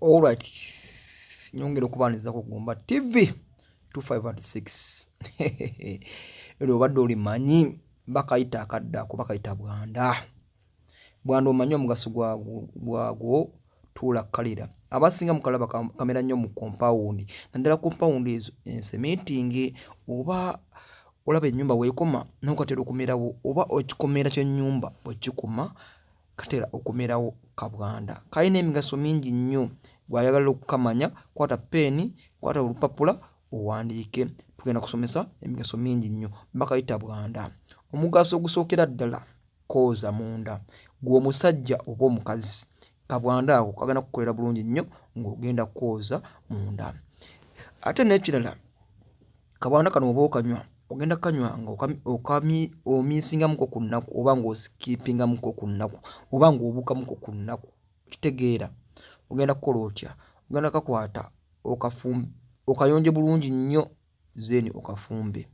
Alright, nyongera okubaaniza ku Gumba TV 2526. Ero badde olimanyi bakayita akaddaako bakayita Bwaanda. Bwaanda omanyi omugaso gwago tuula kalira. Abasinga mukalaba kamera nnyo mu compound. Naddala compound ezo ensemitingi oba olaba ennyumba weekoma n'okatera okumerawo oba ekikomera ky'ennyumba bwe kikuma katera okumerawo kabwanda. Kalina emigaso mingi nnyo. Bw'ayagala okukamanya kwata peeni kwata olupapula owandiike. Tugenda kusomesa emigaso mingi nnyo. Bakayita Bwaanda. Omugaso ogusookera ddala kooza munda. Gwe omusajja oba omukazi kabwanda ako kagenda kukolera bulungi nnyo ng'ogenda kwoza munda. Ate n'ekirala kabwanda kano oba okanywa ogenda kanywa ng'omiisingamuko ku nnaku oba ng'osikipingamuko ku nnaku oba ng'obuukamuko ku nnaku. Kitegeera ogenda kukola otya? Ogenda kakwata okayonje bulungi nnyo zeeni okafumbe.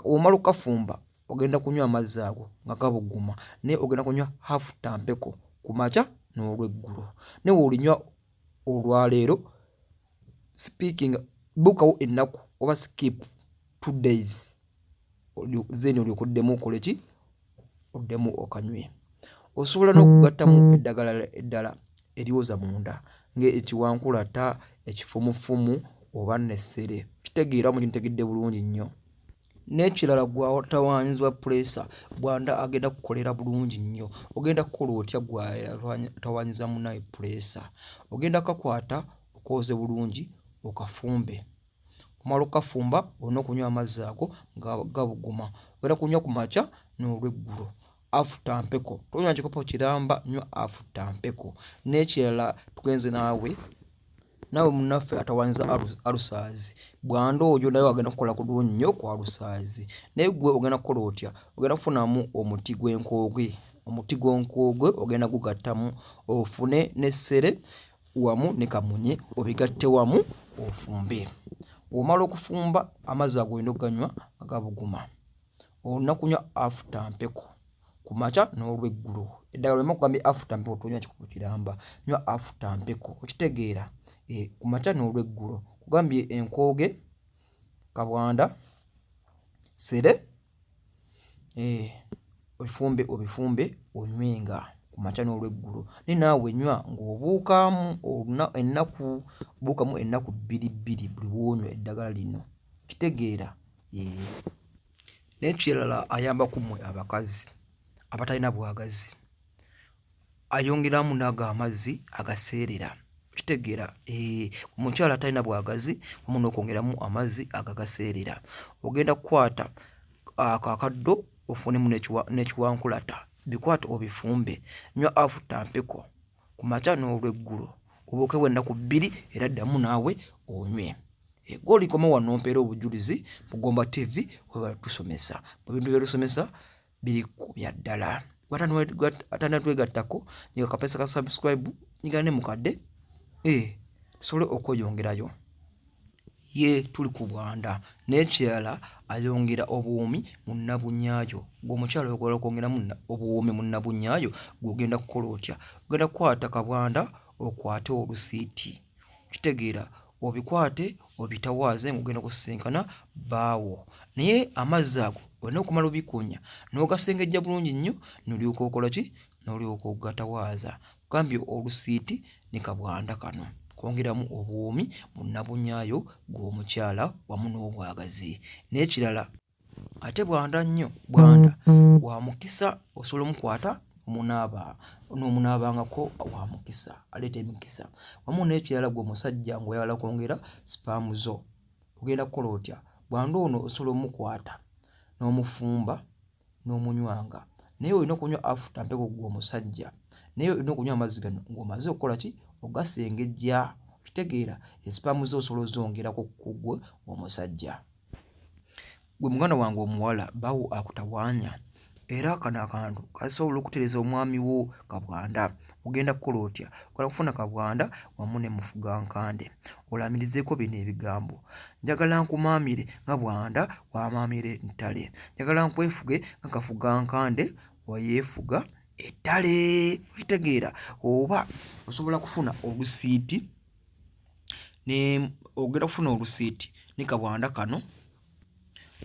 Omala okafumba ogenda kunywa amazzi ago nga gabuguma naye ogenda kunywa hafu tampeko ku makya n'olweggulo. Ne bw'olinywa olwaleero speaking buukawo ennaku oba skip 2 days zeeni olyoka oddemu okole ki? Oddemu okanywe. Osobola n'okugattamu eddagala eddala eriwoza munda ng'ekiwankulata, ekifumufumu oba n'essere. Kitegeera mu kintegedde bulungi nnyo. N'ekirala gw'atawaanyizibwa puleesa Bwaanda agenda kukolera bulungi nnyo. Ogenda kukola otya gw'atawaanyiza munnaye puleesa? Ogenda kakwata okooze bulungi okafumbe. Omala okafumba olina okunywa amazzi ago nga gabuguma. Ogenda kunywa ku makya n'olweggulo. Hafu tampeko. Tonywa kikopo kiramba, nywa hafu tampeko. N'ekirala tugenze naawe munnaffe atawaanyiza alusaazi. Bwaanda oyo naye agenda kukola ku bulungi nnyo ku alusaazi. Naye gwe ogenda kukola otya? Ogenda kufunamu omuti gw'enkoogwe. Omuti gw'enkoogwe ogenda gugattamu ofune n'essere wamu ne kamunye obigatte wamu ofumbe. Omala okufumba amazzi ago olina okuganywa nga gabuguma. Olina kunywa hafu tampeko ku makya n'olweggulo. Eddagala lwe kugambye hafu tampeko tonywa kikopo kiramba. Nywa hafu tampeko. Okitegeera? Ku makya n'olweggulo. Kugambye enkooge, kabwanda, ssere, obifumbe onywenga ku makya n'olweggulo. Ne naawe nywa ng'obuukamu ennaku buukamu ennaku 2 buli bw'onywa eddagala lino. Kitegeera? N'ekirala ayambaku mmwe abakazi abatalina bwagazi. Ayongeramu n'ago amazzi agaseerera. Kitegeera? Omukyala atalina bwagazi wamu n'okwongeramu amazzi agagaseerera. Ogenda kukwata akakaddo ofunemu n'ekiwankulata. Bikwate obifumbe. Nywa hafu tampeko ku makya n'olweggulo. Obuukewo ennaku 2 era ddamu naawe onywe. Gw'olikoma wano mpeera obujulizi mu Gumba TV webala tusomesa. Mu bintu bye tusomesa biri ku bya ddala. Atanatwegattako nyiga kapeesa ka subscribe nyiga ne mukadde tusobole okweyongerayo. Tuli ku Bwaanda. N'ekirala ayongera obuwoomi mu nnabunyaayo. Gw'omukyala okwagala okwongeramu obuwoomi mu nnabunyaayo gw'ogenda kukola otya? Ogenda kukwata kabwanda okwate olusiiti. Kitegeera? Obikwate obitawaaze ng'ogenda kusisinkana bbaawo. Naye amazzi ago olina okumala obikunya n'ogasengejja bulungi nnyo n'olyoka okola ki? N'olyoka ogatawaaza. Kugambye olusiiti ne kabwanda kano kwongeramu obuwoomi mu nnabunyaayo gw'omukyala wamu n'obwagazi. N'ekirala ate Bwaanda nnyo Bwaanda wa mukisa. Osobola omukwata n'omunaabangako wa mukisa aleeta emikisa. Wamu n'ekirala gwe omusajja ng'oyagala kwongera sipaamu zo ogenda kukola otya? Bwaanda ono osobola omukwata n'omufumba n'omunywanga. Naye olina okunywa hafu tampeko gwe omusajja. Naye olina okunywa amazzi gano ng'omaze okukola ki? Ogasengejja. Kitegeera? Esipaamu zo osobola ozongerako ku gwe omusajja. Gwe muganda wange omuwala bawo akutawaanya. Era kano akantu kasobola okutereeza omwami wo kabwanda. Ogenda kukola otya? Ogenda kufuna kabwanda wamu ne mufugankande. Olamirizeeko bino ebigambo. Njagala nkumaamire nga Bwaanda wamaamire ntale. Njagala nkwefuge nga kafugankande wayeefuga ettale. Okitegeera? Oba osobola kufuna olusiiti ne ogenda kufuna olusiiti ne kabwanda kano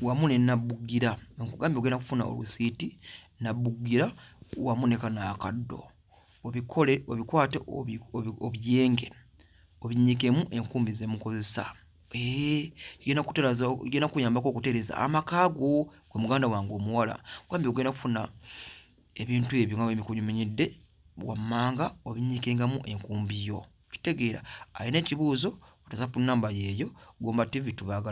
wamu ne nabbugira. Nkugambye ogenda kufuna olusiiti, nabbugira wamu ne kano akaddo. Obikole, obikwate obyenge, obinnyikemu enkumbi ze mukozesa. Genda kuyambako okutereeza amaka go gwe muganda wange omuwala. Nkugambye ogenda kufuna ebintu ebyo nga bwe bikunyuminyidde wammanga obinnyikengamu enkumbi yo. Kitegeera? Alina ekibuuzo WhatsApp namba yeeyo, Gomba TV tubaagala.